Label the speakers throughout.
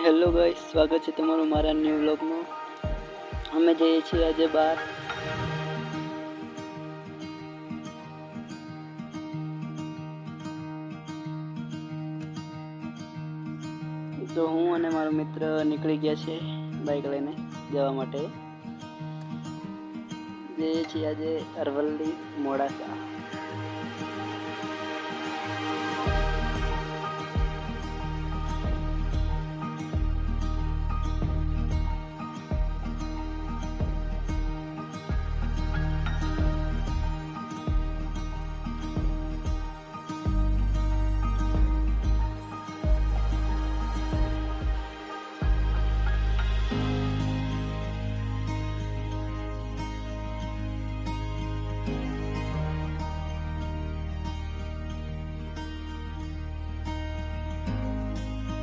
Speaker 1: Hello guys, સ્વાગત છે તમારું મારા ન્યૂ વ્લોગમાં. અમે જઈએ છીએ આજે બહાર. તો હું અને મારો મિત્ર નીકળી ગયા છે બાઇક લઈને જવા માટે. જઈએ છીએ આજે અરવલ્લી મોડાસા.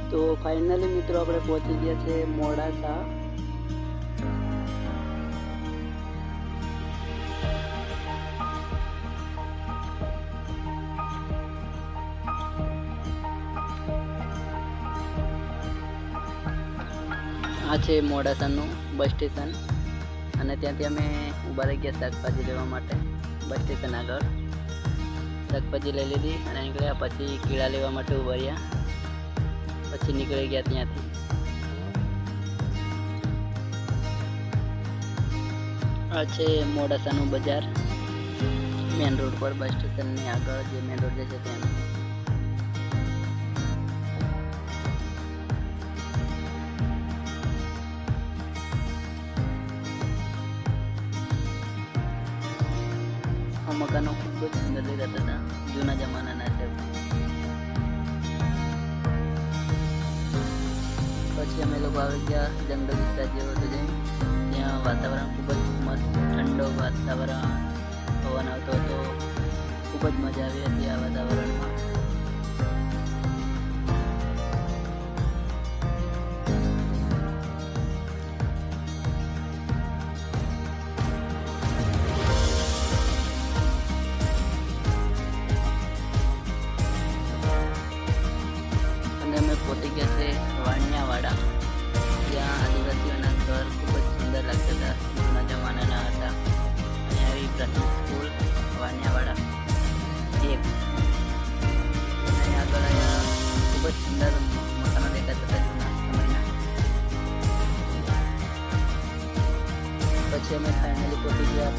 Speaker 1: તો ફાઇનલી મિત્રો આપણે પહોંચી ગયા છે મોડાસા. આ છે મોડાસાનું બસ સ્ટેશન અને ત્યાંથી અમે ઊભા રહી ગયા શાકભાજી લેવા માટે. બસ સ્ટેશન આગળ શાકભાજી લઈ લીધી અને નીકળ્યા. પછી કીડા લેવા માટે ઊભા રહ્યા. પછી નીકળી ગયા ત્યાંથી. આ છે મોડાસાનું બજાર, મેન રોડ પર બસ સ્ટેશનની આગળ જે મેન રોડ છે ત્યાં. આ મકાનો ખૂબ જ સુંદર દેખાતા હતા, જૂના જમાનાના છે. પછી અમે લોકો આવી ગયા જંગલ વિસ્તાર જેવો હતો ત્યાં વાતાવરણ ખૂબ જ મસ્ત, ઠંડો વાતાવરણ, પવન આવતો હતો. ખૂબ જ મજા આવી હતી આ વાતાવરણમાં. અને અમે પહોંચી ગયા છે વાણિયાવાડા, જ્યાં આદિવાસીઓના ઘર ખૂબ જ સુંદર લાગતા હતા, જૂના જમાનાના હતા. અને આવી પ્રાથમિક સ્કૂલ વાણિયાવાડા એક. અને આગળ અહીંયા ખૂબ જ સુંદર મકાનો દેખાતા હતા જૂના સમયના. પછી અમે ફાઇનલી પહોંચી ગયા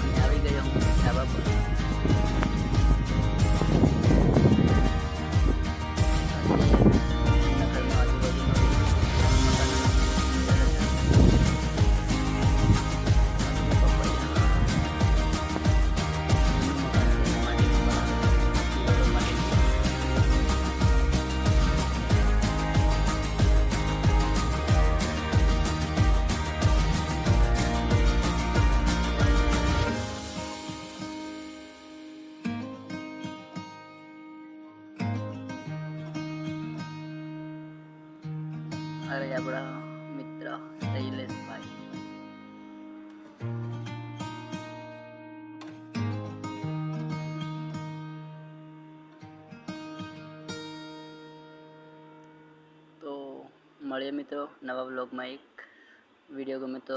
Speaker 1: અને આવી ગયો હું ધાબા પર. અરે આપણા મિત્ર શૈલેષભાઈ. તો મળીએ મિત્રો નવા વ્લોગમાં. એક વિડીયો ગમે તો